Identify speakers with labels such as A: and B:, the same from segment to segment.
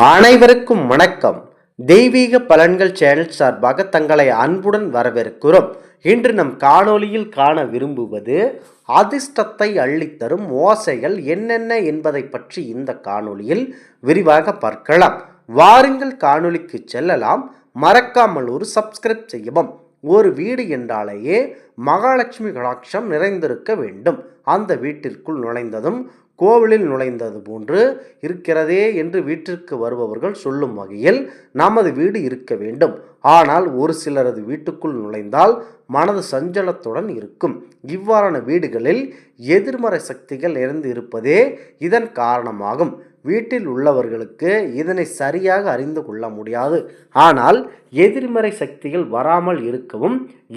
A: அனைவருக்கும் வணக்கம். தெய்வீக பலன்கள் சேனல் சார்பாக தங்களை அன்புடன் வரவேற்கிறோம். இன்று நம் காணொளியில் காண விரும்புவது அதிர்ஷ்டத்தை அள்ளித்தரும் ஓசைகள் என்னென்ன என்பதை பற்றி இந்த காணொளியில் விரிவாக பார்க்கலாம். வாருங்கள் காணொளிக்கு செல்லலாம். மறக்காமல் ஒரு சப்ஸ்கிரைப் செய்யவும். ஒரு வீடு என்றாலேயே மகாலட்சுமி கடாட்சம் நிறைந்திருக்க வேண்டும். அந்த வீட்டிற்குள் நுழைந்ததும் கோவிலில் நுழைந்தது போன்று இருக்கிறதே என்று வீட்டிற்கு வருபவர்கள் சொல்லும் வகையில் நமது வீடு இருக்க வேண்டும். ஆனால் ஒரு சிலரது வீட்டுக்குள் நுழைந்தால் மனது சஞ்சலத்துடன் இருக்கும். இவ்வாறான வீடுகளில் எதிர்மறை சக்திகள் நிறைந்து இருப்பதே இதன் காரணமாகும். வீட்டில் உள்ளவர்களுக்கு இதனை சரியாக அறிந்து கொள்ள முடியாது. ஆனால் எதிர்மறை சக்திகள் வராமல் இருக்கவும்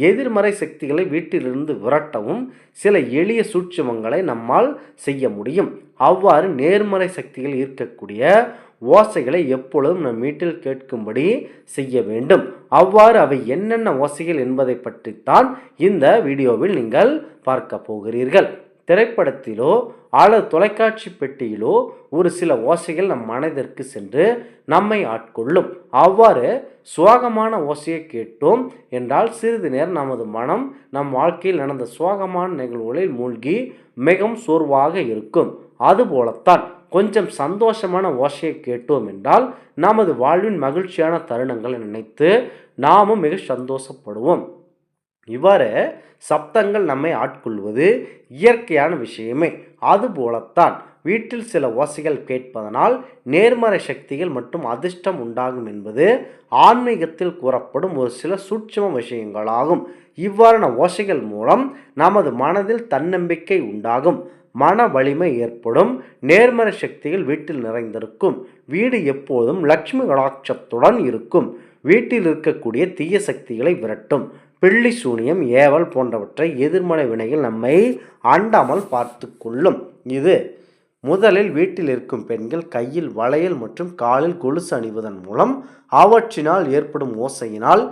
A: எதிர்மறை சக்திகளை வீட்டிலிருந்து விரட்டவும் சில எளிய சூட்சுமங்களை நம்மால் செய்ய முடியும். அவ்வாறு நேர்மறை சக்திகள் ஈர்க்கக்கூடிய ஓசைகளை எப்பொழுதும் நம் வீட்டில் கேட்கும்படி செய்ய வேண்டும். அவ்வாறு அவை என்னென்ன ஓசைகள் என்பதை பற்றித்தான் இந்த வீடியோவில் நீங்கள் பார்க்க போகிறீர்கள். திரைப்படத்திலோ அல்லது தொலைக்காட்சி பெட்டியிலோ ஒரு சில ஓசைகள் நம் மனதிற்கு சென்று நம்மை ஆட்கொள்ளும். அவ்வாறு சோகமான ஓசையை கேட்டோம் என்றால் சிறிது நேரம் நமது மனம் நம் வாழ்க்கையில் நடந்த சோகமான நிகழ்வுகளில் மூழ்கி மிகவும் சோர்வாக இருக்கும். அதுபோலத்தான் கொஞ்சம் சந்தோஷமான ஓசையை கேட்டோம் என்றால் நமது வாழ்வின் மகிழ்ச்சியான தருணங்களை நினைத்து நாமும் மிக சந்தோஷப்படுவோம். இவ்வாறு சப்தங்கள் நம்மை ஆட்கொள்வது இயற்கையான விஷயமே. அதுபோலத்தான் வீட்டில் சில ஓசைகள் கேட்பதனால் நேர்மறை சக்திகள் மற்றும் அதிர்ஷ்டம் உண்டாகும் என்பது ஆன்மீகத்தில் கூறப்படும் ஒரு சில சூட்சும விஷயங்களாகும். இவ்வாறான ஓசைகள் மூலம் நமது மனதில் தன்னம்பிக்கை உண்டாகும், மன வலிமை ஏற்படும், நேர்மறை சக்திகள் வீட்டில் நிறைந்திருக்கும். வீடு எப்போதும் லட்சுமி கடாட்சத்துடன் இருக்கும். வீட்டில் இருக்கக்கூடிய தீய சக்திகளை விரட்டும். பில்லி சூனியம், ஏவல் போன்றவற்றை எதிர்மறை வினைகள் நம்மை அண்டாமல் பார்த்து கொள்ளும். இது முதலில் வீட்டில் இருக்கும் பெண்கள் கையில் வளையல் மற்றும் காலில் கொலுசு அணிவதன் மூலம் அவற்றினால் ஏற்படும் ஓசையினால்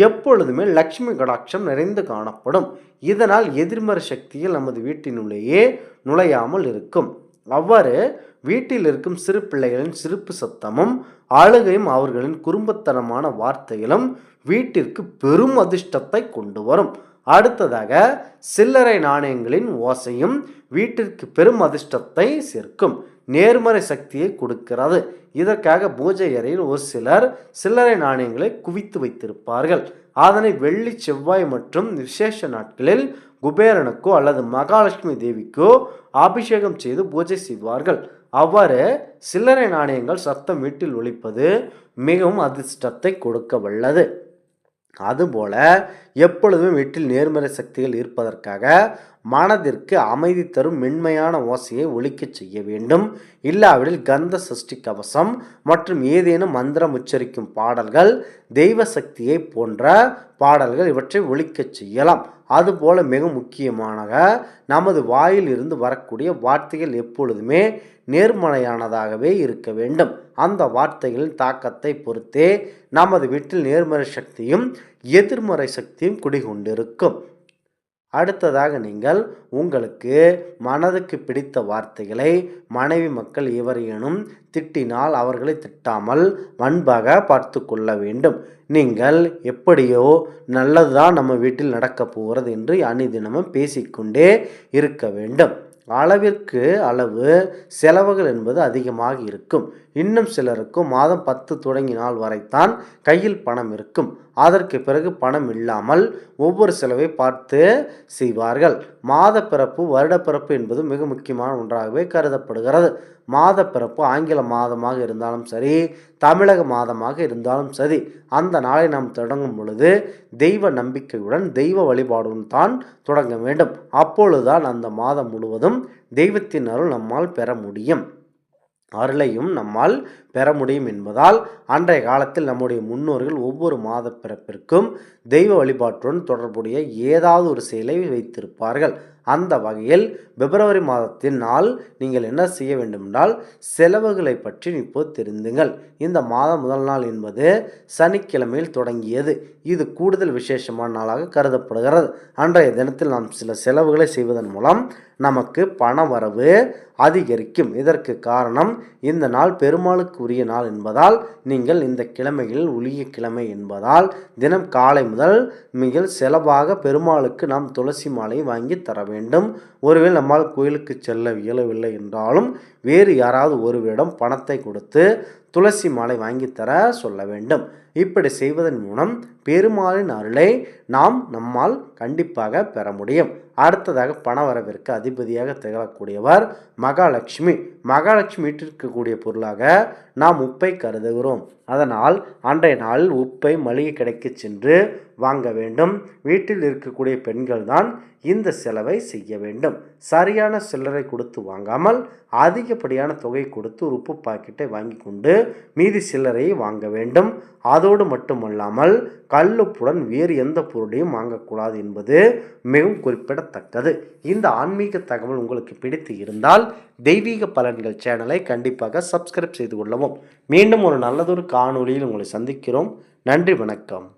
A: எப்பொழுதுமே லட்சுமி கடாட்சம் நிறைந்து காணப்படும். இதனால் எதிர்மறை சக்திகள் நமது வீட்டினுள்ளேயே நுழையாமல் இருக்கும். அவ்வாறு வீட்டில் இருக்கும் சிறு பிள்ளைகளின் சிரிப்பு சத்தமும் அழுகையும் அவர்களின் குறும்புத்தனமான வார்த்தைகளும் வீட்டிற்கு பெரும் அதிர்ஷ்டத்தை கொண்டு வரும். அடுத்ததாக சில்லறை நாணயங்களின் ஓசையும் வீட்டிற்கு பெரும் அதிர்ஷ்டத்தை சேர்க்கும், நேர்மறை சக்தியை கொடுக்கிறது. இதற்காக பூஜை அறையில் ஒரு சிலர் சில்லறை நாணயங்களை குவித்து வைத்திருப்பார்கள். அதனை வெள்ளி, செவ்வாய் மற்றும் விசேஷ நாட்களில் குபேரனுக்கோ அல்லது மகாலட்சுமி தேவிக்கோ அபிஷேகம் செய்து பூஜை செய்வார்கள். அவ்வாறு சில்லறை நாணயங்கள் சத்தம் வீட்டில் ஒலிப்பது மிகவும் அதிர்ஷ்டத்தை கொடுக்க வல்லது. அதுபோல எப்பொழுதுமே வீட்டில் நேர்மறை சக்திகள் இருப்பதற்காக மனதிற்கு அமைதி தரும் மென்மையான ஓசையை ஒலிக்கச் செய்ய வேண்டும். இல்லாவிடில் கந்த சஷ்டி கவசம் மற்றும் ஏதேனும் மந்திரம் உச்சரிக்கும் பாடல்கள், தெய்வ சக்தியை போன்ற பாடல்கள் இவற்றை ஒலிக்கச் செய்யலாம். அதுபோல மிக முக்கியமாக நமது வாயில் இருந்து வரக்கூடிய வார்த்தைகள் எப்பொழுதுமே நேர்மறையானதாகவே இருக்க வேண்டும். அந்த வார்த்தைகளின் தாக்கத்தை பொறுத்தே நமது வீட்டில் நேர்மறை சக்தியும் எதிர்மறை சக்தியும் குடிகொண்டிருக்கும். அடுத்ததாக நீங்கள் உங்களுக்கு மனதுக்கு பிடித்த வார்த்தைகளை மனைவி மக்கள் எவரையேனும் திட்டினால் அவர்களை திட்டாமல் அன்பாக பார்த்து கொள்ள வேண்டும். நீங்கள் எப்படியோ நல்லதுதான் நம்ம வீட்டில் நடக்கப் போகிறது என்று அனுதினமும் பேசிக்கொண்டே இருக்க வேண்டும். அளவிற்கு அளவு செலவுகள் என்பது அதிகமாக இருக்கும். இன்னும் சிலருக்கும் மாதம் 10 தொடங்கிய நாள் வரைத்தான் கையில் பணம் இருக்கும். அதற்கு பிறகு பணம் இல்லாமல் ஒவ்வொரு செலவை பார்த்து செய்வார்கள். மாத பிறப்பு, வருட பிறப்பு என்பது மிக முக்கியமான ஒன்றாகவே கருதப்படுகிறது. மாத பிறப்பு ஆங்கில மாதமாக இருந்தாலும் சரி, தமிழக மாதமாக இருந்தாலும் சரி, அந்த நாளை நாம் தொடங்கும் பொழுது தெய்வ நம்பிக்கையுடன் தெய்வ வழிபாடுடன் தான் தொடங்க வேண்டும். அப்பொழுதுதான் அந்த மாதம் முழுவதும் தெய்வத்தின் அருள் நம்மால் பெற முடியும், அருளையும் நம்மால் பெற முடியும் என்பதால் அன்றைய காலத்தில் நம்முடைய முன்னோர்கள் ஒவ்வொரு மாத பிறப்பிற்கும் தெய்வ வழிபாட்டுடன் தொடர்புடைய ஏதாவது ஒரு செயலை வைத்திருப்பார்கள். அந்த வகையில் பிப்ரவரி மாதத்தின் நாள் நீங்கள் என்ன செய்ய வேண்டும் என்றால் செலவுகளை பற்றி இப்போது தெரிந்துங்கள். இந்த மாதம் முதல் நாள் என்பது சனிக்கிழமையில் தொடங்கியது. இது கூடுதல் விசேஷமான நாளாக கருதப்படுகிறது. அன்றைய தினத்தில் நாம் சில செலவுகளை செய்வதன் மூலம் நமக்கு பண வரவு அதிகரிக்கும். இதற்கு காரணம் இந்த நாள் பெருமாளுக்கு உரிய நாள் என்பதால் நீங்கள் இந்த கிழமையில் உரிய கிழமை என்பதால் தினம் காலை முதல் மிக செலவாக பெருமாளுக்கு நாம் துளசி மாலை வாங்கி தர வேண்டும். ஒருவேளை நம்மால் கோயிலுக்கு செல்ல இயலவில்லை என்றாலும் வேறு யாராவது ஒருவரிடம் பணத்தை கொடுத்து துளசி மாலை வாங்கி தர சொல்ல வேண்டும். இப்படி செய்வதன் மூலம் பெருமாளின் அருளை நம்மால் கண்டிப்பாக பெற முடியும். அடுத்ததாக பணவரவிற்கு அதிபதியாக திகழக்கூடியவர் மகாலட்சுமி. மகாலட்சுமி வீட்டிற்கக்கூடிய பொருளாக நாம் உப்பை கருதுகிறோம். அதனால் அன்றைய நாளில் உப்பை மளிகை கடைக்கு சென்று வாங்க வேண்டும். வீட்டில் இருக்கக்கூடிய பெண்கள் தான் இந்த செலவை செய்ய வேண்டும். சரியான சில்லறை கொடுத்து வாங்காமல் அதிகப்படியான தொகை கொடுத்து ஒரு உப்பு பாக்கெட்டை வாங்கி கொண்டு மீதி சில்லறையை வாங்க வேண்டும். அதோடு மட்டுமல்லாமல் கல்லுப்புடன் வேறு எந்த பொருளையும் வாங்கக்கூடாது என்பது மிகவும் குறிப்பிடத்தக்கது. இந்த ஆன்மீக தகவல் உங்களுக்கு பிடித்து இருந்தால் தெய்வீக பலன்கள் சேனலை கண்டிப்பாக சப்ஸ்கிரைப் செய்து கொள்ளவும். மீண்டும் ஒரு நல்லதொரு காணொளியில் உங்களை சந்திக்கிறோம். நன்றி, வணக்கம்.